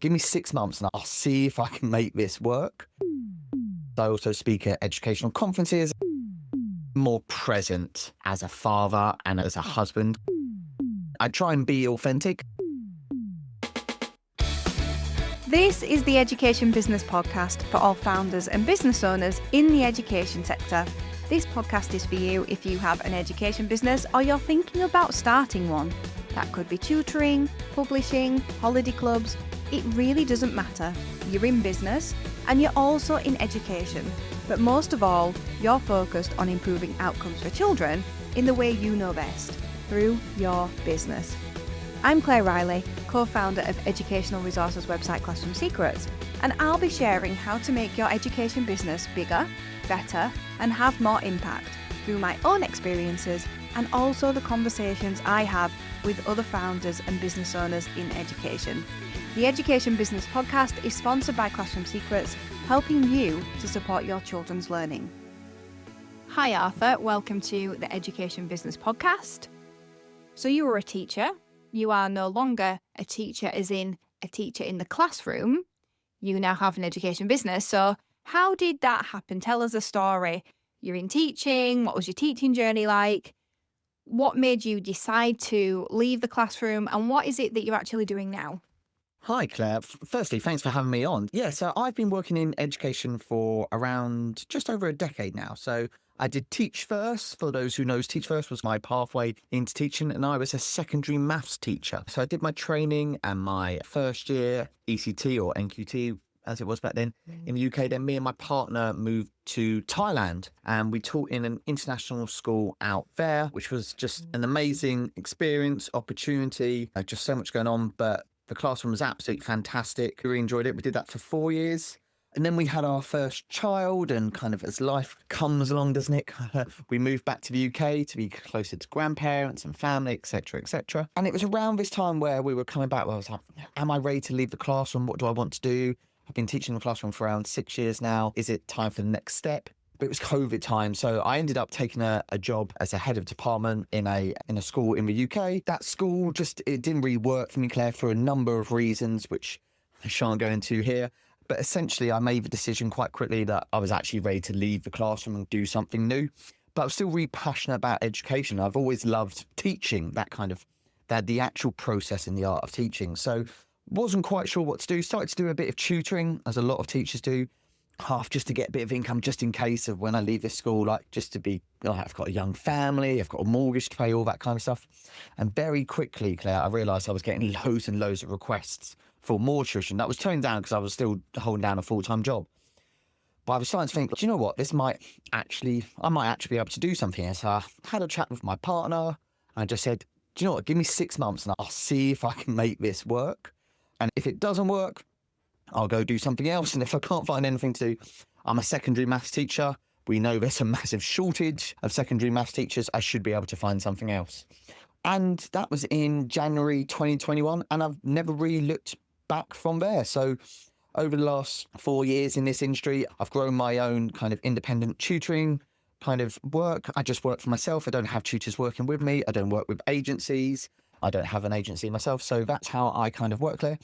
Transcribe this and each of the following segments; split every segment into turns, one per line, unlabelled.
Give me 6 months and I'll see if I can make this work. I also speak at educational conferences, more present as a father and as a husband. I try and be authentic.
This is the Education Business Podcast for all founders and business owners in the education sector. This podcast is for you if you have an education business or you're thinking about starting one. That could be tutoring, publishing, holiday clubs. It really doesn't matter. You're in business and you're also in education. But most of all, you're focused on improving outcomes for children in the way you know best, through your business. I'm Claire Riley, co-founder of educational resources website Classroom Secrets, and I'll be sharing how to make your education business bigger, better, and have more impact through my own experiences and also the conversations I have with other founders and business owners in education. The Education Business Podcast is sponsored by Classroom Secrets, helping you to support your children's learning. Hi Arthur, welcome to the Education Business Podcast. So you were a teacher. You are no longer a teacher as in a teacher in the classroom. You now have an education business. So how did that happen? Tell us a story. You're in teaching. What was your teaching journey like? What made you decide to leave the classroom? And what is it that you're actually doing now?
Hi, Claire. Firstly, thanks for having me on. Yeah, so I've been working in education for around just over a decade now. So I did Teach First. For those who knows, Teach First was my pathway into teaching, and I was a secondary maths teacher. So I did my training and my first year ECT or NQT, as it was back then, in the UK. Then me and my partner moved to Thailand, and we taught in an international school out there, which was just an amazing experience, opportunity, just so much going on. But the classroom was absolutely fantastic. We really enjoyed it. We did that for 4 years. And then we had our first child, and kind of as life comes along, doesn't it? We moved back to the UK to be closer to grandparents and family, etc., etc. And it was around this time where we were coming back, where I was like, am I ready to leave the classroom? What do I want to do? I've been teaching in the classroom for around 6 years now. Is it time for the next step? But it was COVID time, so I ended up taking a job as a head of department in a school in the UK. That school it didn't really work for me, Claire, for a number of reasons, which I shan't go into here. But essentially, I made the decision quite quickly that I was actually ready to leave the classroom and do something new. But I was still really passionate about education. I've always loved teaching, the actual process in the art of teaching. So wasn't quite sure what to do. Started to do a bit of tutoring, as a lot of teachers do, half just to get a bit of income, just in case of when I leave this school, just to be, I've got a young family, I've got a mortgage to pay, all that kind of stuff. And very quickly, Claire, I realised I was getting loads and loads of requests for more tuition. That was turned down because I was still holding down a full-time job. But I was starting to think, do you know what? I might actually be able to do something here. So I had a chat with my partner, and I just said, do you know what? Give me 6 months and I'll see if I can make this work. And if it doesn't work, I'll go do something else. And if I can't find anything to do, I'm a secondary maths teacher. We know there's a massive shortage of secondary maths teachers. I should be able to find something else. And that was in January 2021. And I've never really looked back from there. So over the last 4 years in this industry, I've grown my own kind of independent tutoring kind of work. I just work for myself. I don't have tutors working with me. I don't work with agencies. I don't have an agency myself. So that's how I kind of work there.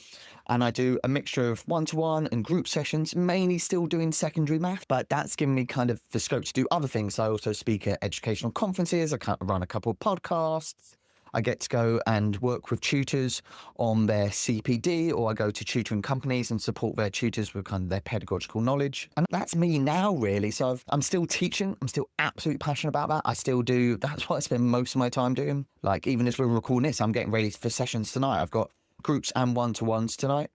And I do a mixture of one-to-one and group sessions, mainly still doing secondary math, but that's given me kind of the scope to do other things. So I also speak at educational conferences. I run a couple of podcasts. I get to go and work with tutors on their CPD, or I go to tutoring companies and support their tutors with kind of their pedagogical knowledge. And that's me now, really. So I'm still teaching. I'm still absolutely passionate about that. I still do. That's what I spend most of my time doing. Like, even as we're recording this, I'm getting ready for sessions tonight. I've got groups and one-to-ones tonight.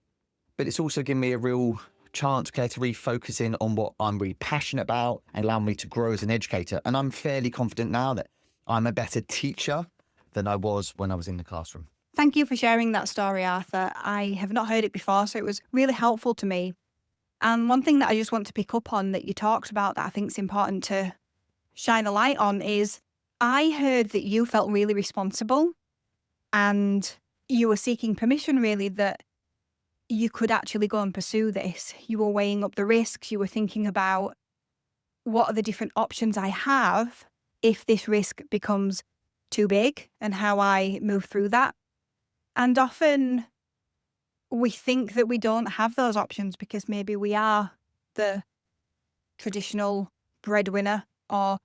But it's also given me a real chance, Claire, to refocus in on what I'm really passionate about and allow me to grow as an educator. And I'm fairly confident now that I'm a better teacher than I was when I was in the classroom.
Thank you for sharing that story, Arthur. I have not heard it before, so it was really helpful to me. And one thing that I just want to pick up on that you talked about that I think is important to shine a light on is I heard that you felt really responsible and you were seeking permission, really, that you could actually go and pursue this. You were weighing up the risks. You were thinking about what are the different options I have if this risk becomes too big and how I move through that. And often we think that we don't have those options because maybe we are the traditional breadwinner or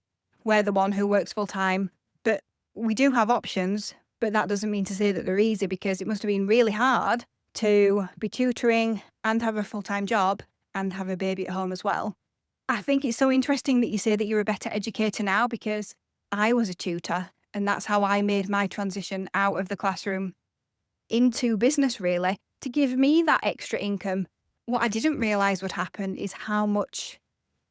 we're the one who works full time. But we do have options, but that doesn't mean to say that they're easy, because it must have been really hard to be tutoring and have a full-time job and have a baby at home as well. I think it's so interesting that you say that you're a better educator now, because I was a tutor and that's how I made my transition out of the classroom into business, really, to give me that extra income. What I didn't realise would happen is how much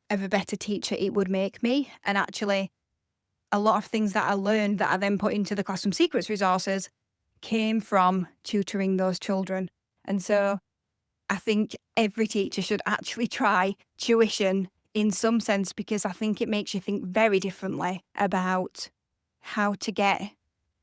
of a better teacher it would make me. And actually, a lot of things that I learned that I then put into the Classroom Secrets resources came from tutoring those children. And so I think every teacher should actually try tuition in some sense, because I think it makes you think very differently about how to get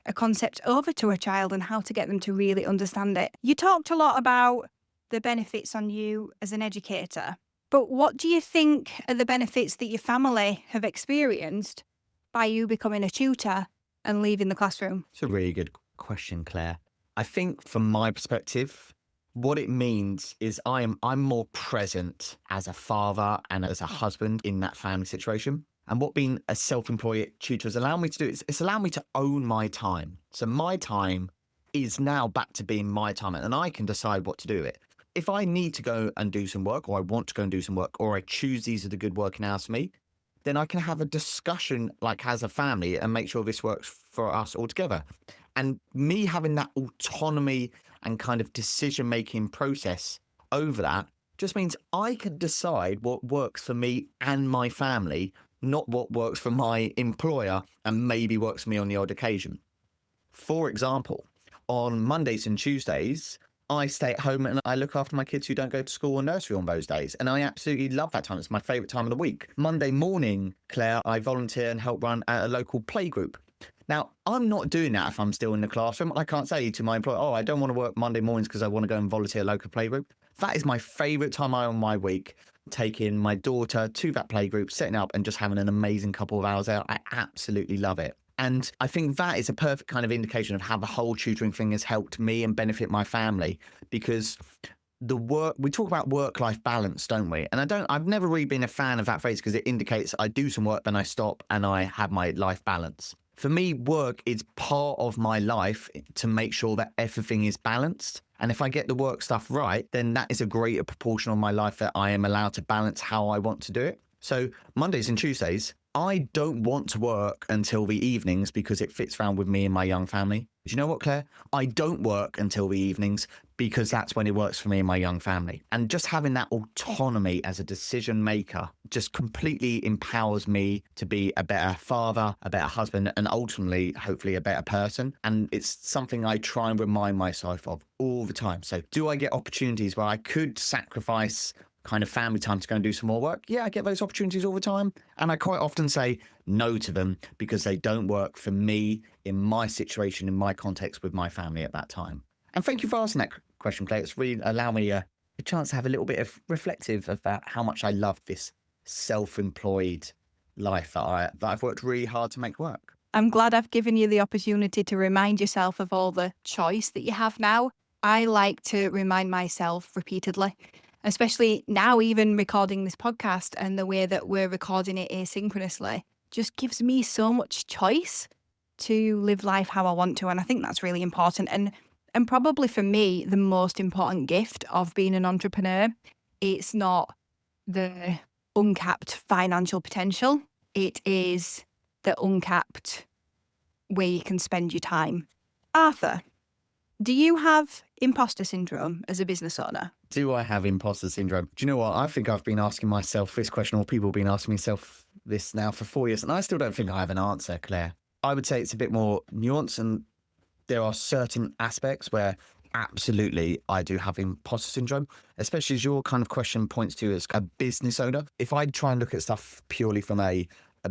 a concept over to a child and how to get them to really understand it. You talked a lot about the benefits on you as an educator, but what do you think are the benefits that your family have experienced by you becoming a tutor and leaving the classroom?
It's a really good question, Claire. I think from my perspective, what it means is I'm more present as a father and as a husband in that family situation. And what being a self-employed tutor has allowed me to do is it's allowed me to own my time. So my time is now back to being my time, and I can decide what to do with it. If I need to go and do some work, or I want to go and do some work, or I choose these are the good working hours for me, then I can have a discussion like as a family and make sure this works for us all together. And me having that autonomy and kind of decision-making process over that just means I can decide what works for me and my family, not what works for my employer and maybe works for me on the odd occasion. For example, on Mondays and Tuesdays, I stay at home and I look after my kids who don't go to school or nursery on those days. And I absolutely love that time. It's my favourite time of the week. Monday morning, Claire, I volunteer and help run at a local playgroup. Now, I'm not doing that if I'm still in the classroom. I can't say to my employer, oh, I don't want to work Monday mornings because I want to go and volunteer at a local playgroup. That is my favourite time of my week, taking my daughter to that playgroup, setting up and just having an amazing couple of hours out. I absolutely love it. And I think that is a perfect kind of indication of how the whole tutoring thing has helped me and benefit my family, because we talk about work-life balance, don't we? And I've never really been a fan of that phrase because it indicates I do some work, then I stop and I have my life balance. For me, work is part of my life to make sure that everything is balanced. And if I get the work stuff right, then that is a greater proportion of my life that I am allowed to balance how I want to do it. So Mondays and Tuesdays, I don't want to work until the evenings because it fits around with me and my young family. Do you know what, Claire? I don't work until the evenings because that's when it works for me and my young family. And just having that autonomy as a decision maker just completely empowers me to be a better father, a better husband, and ultimately, hopefully, a better person. And it's something I try and remind myself of all the time. So do I get opportunities where I could sacrifice kind of family time to go and do some more work? Yeah, I get those opportunities all the time. And I quite often say no to them because they don't work for me in my situation, in my context with my family at that time. And thank you for asking that question, Claire. It's really allowed me a chance to have a little bit of reflective about how much I love this self-employed life that I've worked really hard to make work.
I'm glad I've given you the opportunity to remind yourself of all the choice that you have now. I like to remind myself repeatedly, especially now, even recording this podcast and the way that we're recording it asynchronously just gives me so much choice to live life how I want to. And I think that's really important. And probably for me, the most important gift of being an entrepreneur, it's not the uncapped financial potential. It is the uncapped way you can spend your time. Arthur, do you have imposter syndrome as a business owner?
Do I have imposter syndrome? Do you know what? I think I've been asking myself this question, or people have been asking themselves this now for 4 years, and I still don't think I have an answer, Claire. I would say it's a bit more nuanced, and there are certain aspects where absolutely I do have imposter syndrome, especially as your kind of question points to as a business owner. If I try and look at stuff purely from a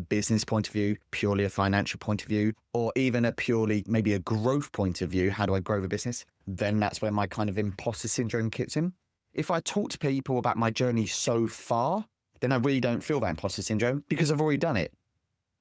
business point of view, purely a financial point of view, or even a purely maybe a growth point of view, how do I grow the business? Then that's where my kind of imposter syndrome kicks in. If I talk to people about my journey so far, then I really don't feel that imposter syndrome because I've already done it.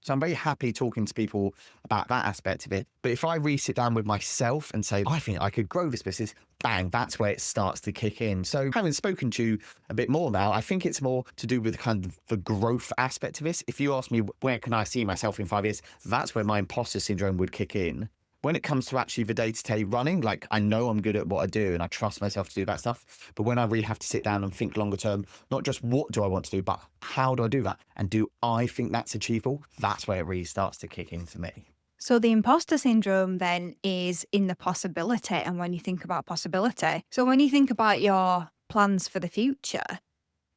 So I'm very happy talking to people about that aspect of it. But if I really sit down with myself and say, I think I could grow this business, bang, that's where it starts to kick in. So having spoken to you a bit more now, I think it's more to do with kind of the growth aspect of this. If you ask me, where can I see myself in 5 years? That's where my imposter syndrome would kick in. When it comes to actually the day-to-day running, like I know I'm good at what I do and I trust myself to do that stuff. But when I really have to sit down and think longer term, not just what do I want to do, but how do I do that? And do I think that's achievable? That's where it really starts to kick in for me.
So the imposter syndrome then is in the possibility. And when you think about possibility, so when you think about your plans for the future,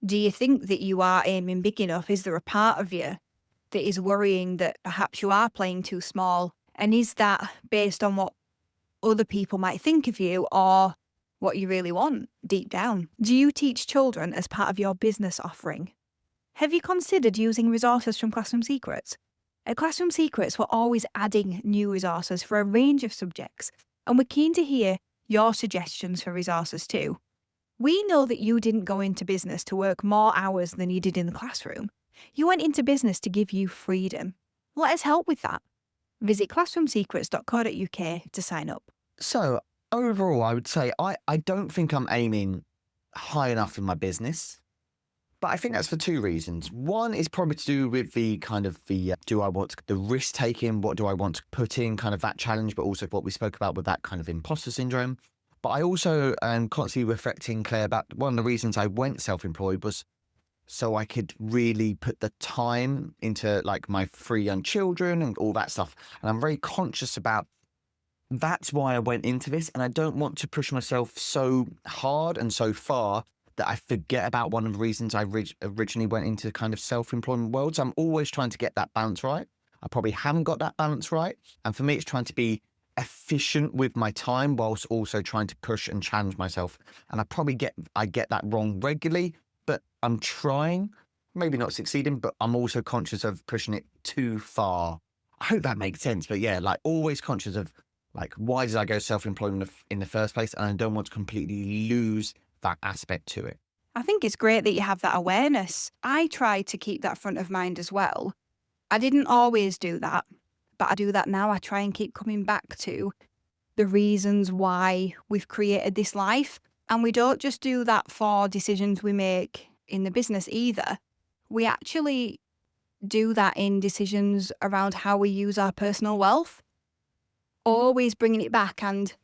do you think that you are aiming big enough? Is there a part of you that is worrying that perhaps you are playing too small? And is that based on what other people might think of you or what you really want deep down? Do you teach children as part of your business offering? Have you considered using resources from Classroom Secrets? At Classroom Secrets, we're always adding new resources for a range of subjects, and we're keen to hear your suggestions for resources too. We know that you didn't go into business to work more hours than you did in the classroom. You went into business to give you freedom. Let us help with that. Visit classroomsecrets.co.uk to sign up.
So overall, I would say I don't think I'm aiming high enough in my business. But I think that's for two reasons. One is probably to do with the kind of do I want the risk taking? What do I want to put in? Kind of that challenge, but also what we spoke about with that kind of imposter syndrome. But I also am constantly reflecting, Claire, about one of the reasons I went self-employed was so I could really put the time into like my 3 young children and all that stuff. And I'm very conscious about that's why I went into this. And I don't want to push myself so hard and so far that I forget about one of the reasons I originally went into kind of self-employment world. So I'm always trying to get that balance right. I probably haven't got that balance right. And for me, it's trying to be efficient with my time whilst also trying to push and challenge myself. And I get that wrong regularly, but I'm trying, maybe not succeeding, but I'm also conscious of pushing it too far. I hope that makes sense. But yeah, like always conscious of like, why did I go self-employment in the first place? And I don't want to completely lose that aspect to it.
I think it's great that you have that awareness. I try to keep that front of mind as well. I didn't always do that, but I do that now. I try and keep coming back to the reasons why we've created this life. And we don't just do that for decisions we make in the business either. We actually do that in decisions around how we use our personal wealth. Always bringing it back, and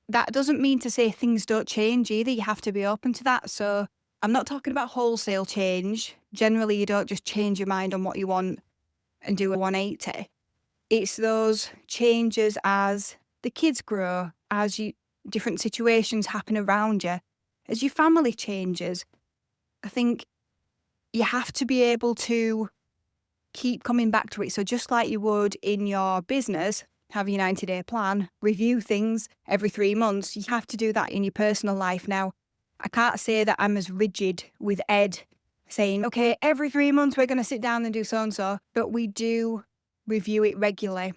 that doesn't mean to say things don't change either. You have to be open to that. So I'm not talking about wholesale change. Generally, you don't just change your mind on what you want and do a 180. It's those changes as the kids grow, as different situations happen around you, as your family changes. I think you have to be able to keep coming back to it. So just like you would in your business, have your 90-day plan, review things every 3 months. You have to do that in your personal life now. I can't say that I'm as rigid with Ed saying, okay, every 3 months we're going to sit down and do so-and-so, but we do review it regularly.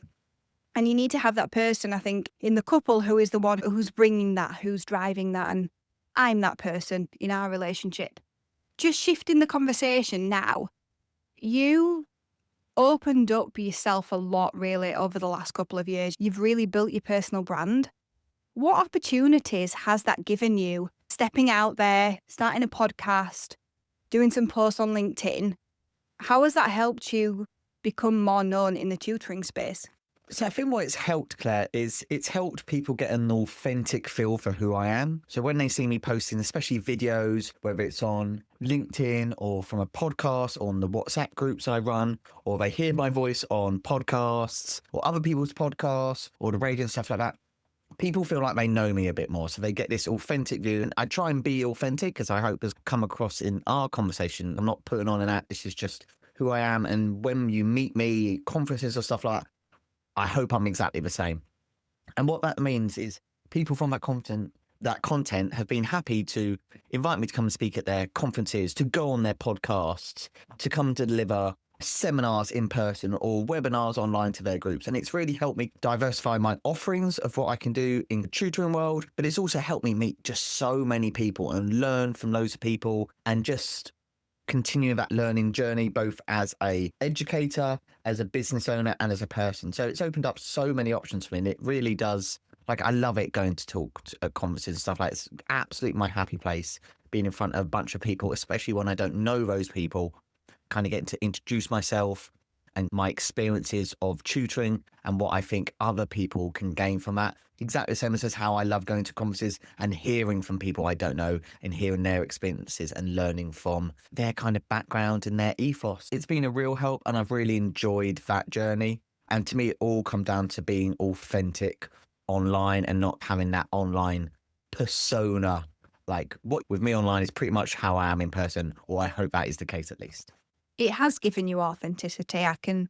And you need to have that person, I think, in the couple who is the one who's bringing that, who's driving that, and I'm that person in our relationship. Just shifting the conversation now. You opened up yourself a lot, really, over the last couple of years. You've really built your personal brand. What opportunities has that given you? Stepping out there, starting a podcast, doing some posts on LinkedIn. How has that helped you become more known in the tutoring space?
So I think what it's helped, Claire, is it's helped people get an authentic feel for who I am. So when they see me posting, especially videos, whether it's on LinkedIn or from a podcast, on the WhatsApp groups I run, or they hear my voice on podcasts or other people's podcasts or the radio and stuff like that, people feel like they know me a bit more. So they get this authentic view. And I try and be authentic, as I hope has come across in our conversation. I'm not putting on an act. This is just who I am. And when you meet me, conferences or stuff like that, I hope I'm exactly the same. And what that means is people from that content have been happy to invite me to come and speak at their conferences, to go on their podcasts, to come to deliver seminars in person or webinars online to their groups. And it's really helped me diversify my offerings of what I can do in the tutoring world, but it's also helped me meet just so many people and learn from loads of people and just continue that learning journey, both as a educator, as a business owner, and as a person. So it's opened up so many options for me, and it really does Like, I love it going to talk at conferences and stuff like It's absolutely my happy place, being in front of a bunch of people, especially when I don't know those people, kind of getting to introduce myself and my experiences of tutoring and what I think other people can gain from that. Exactly the same as how I love going to conferences and hearing from people I don't know and hearing their experiences and learning from their kind of background and their ethos. It's been a real help and I've really enjoyed that journey. And to me, it all come down to being authentic online and not having that online persona. Like what with me online is pretty much how I am in person, or I hope that is the case at least.
It has given you authenticity. I can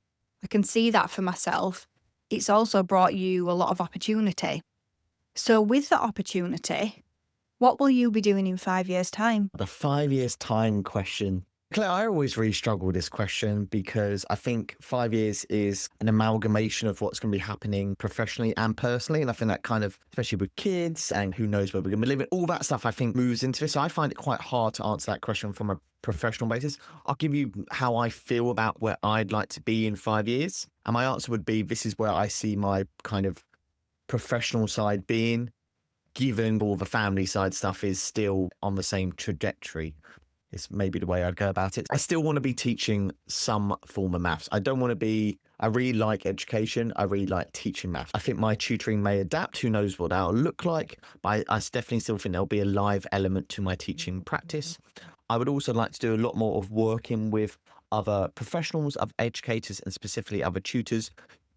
see that for myself. It's also brought you a lot of opportunity. So with that opportunity, what will you be doing in 5 years' time?
The 5 years time question. Claire, I always really struggle with this question because I think 5 years is an amalgamation of what's going to be happening professionally and personally. And I think that kind of, especially with kids and who knows where we're going to be living, all that stuff I think moves into this. So I find it quite hard to answer that question from a professional basis. I'll give you how I feel about where I'd like to be in 5 years. And my answer would be, this is where I see my kind of professional side being, given all the family side stuff is still on the same trajectory. It's maybe the way I'd go about it. I still want to be teaching some form of maths. I really like education. I really like teaching maths. I think my tutoring may adapt. Who knows what that'll look like? But I definitely still think there'll be a live element to my teaching practice. I would also like to do a lot more of working with other professionals, other educators, and specifically other tutors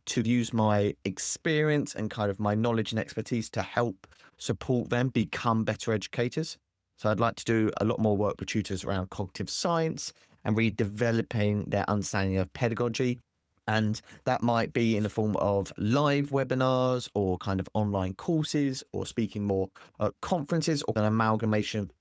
to use my experience and kind of my knowledge and expertise to help support them become better educators. So I'd like to do a lot more work with tutors around cognitive science and really developing their understanding of pedagogy. And that might be in the form of live webinars or kind of online courses or speaking more at conferences or an amalgamation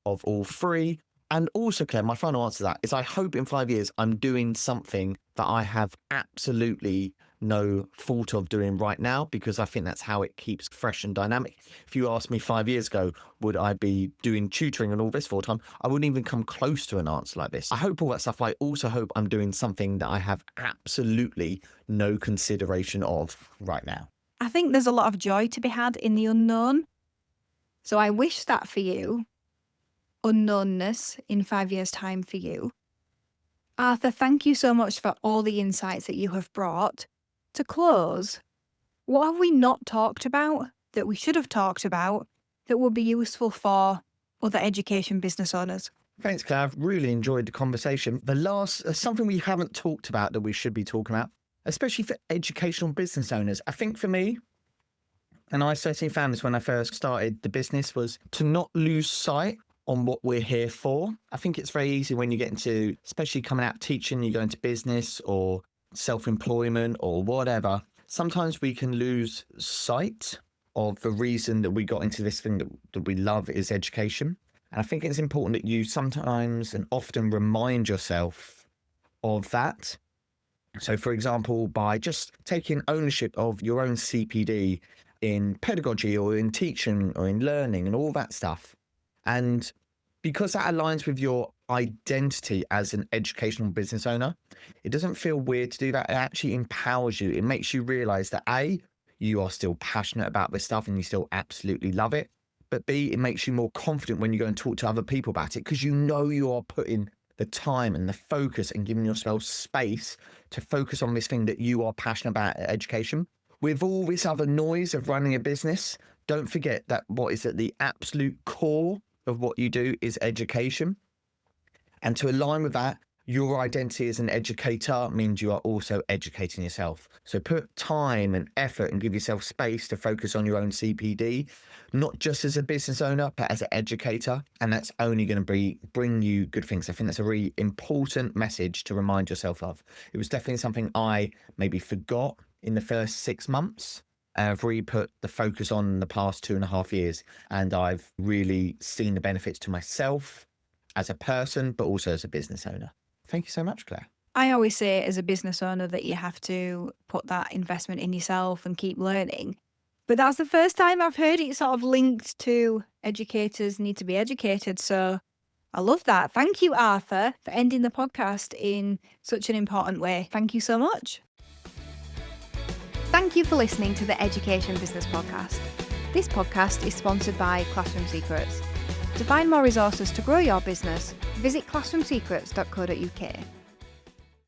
of all three. And also, Claire, my final answer to that is I hope in 5 years I'm doing something that I have absolutely no thought of doing right now, because I think that's how it keeps fresh and dynamic. If you asked me 5 years ago, would I be doing tutoring and all this full time, I wouldn't even come close to an answer like this. I hope all that stuff. I also hope I'm doing something that I have absolutely no consideration of right now.
I think there's a lot of joy to be had in the unknown. So I wish that for you. Unknownness in 5 years' time for you. Arthur, thank you so much for all the insights that you have brought. To close, what have we not talked about that we should have talked about that would be useful for other education business owners?
Thanks, Claire. I've really enjoyed the conversation. The last, something we haven't talked about that we should be talking about, especially for educational business owners. I think for me, and I certainly found this when I first started the business, was to not lose sight on what we're here for. I think it's very easy when you get into, especially coming out teaching, you go into business or self-employment or whatever. Sometimes we can lose sight of the reason that we got into this thing that we love is education. And I think it's important that you sometimes and often remind yourself of that. So, for example, by just taking ownership of your own CPD in pedagogy or in teaching or in learning and all that stuff. And because that aligns with your identity as an educational business owner, it doesn't feel weird to do that. It actually empowers you. It makes you realize that A, you are still passionate about this stuff and you still absolutely love it. But B, it makes you more confident when you go and talk to other people about it because you know you are putting the time and the focus and giving yourself space to focus on this thing that you are passionate about, education. With all this other noise of running a business, don't forget that what is at the absolute core of what you do is education. And to align with that, your identity as an educator means you are also educating yourself. So put time and effort and give yourself space to focus on your own CPD, not just as a business owner, but as an educator. And that's only going to bring you good things. I think that's a really important message to remind yourself of. It was definitely something I maybe forgot in the first 6 months. I've really put the focus on the past 2.5 years, and I've really seen the benefits to myself as a person, but also as a business owner. Thank you so much, Claire.
I always say as a business owner that you have to put that investment in yourself and keep learning. But that's the first time I've heard it sort of linked to educators need to be educated. So I love that. Thank you, Arthur, for ending the podcast in such an important way. Thank you so much. Thank you for listening to the Education Business Podcast. This podcast is sponsored by Classroom Secrets. To find more resources to grow your business, visit classroomsecrets.co.uk.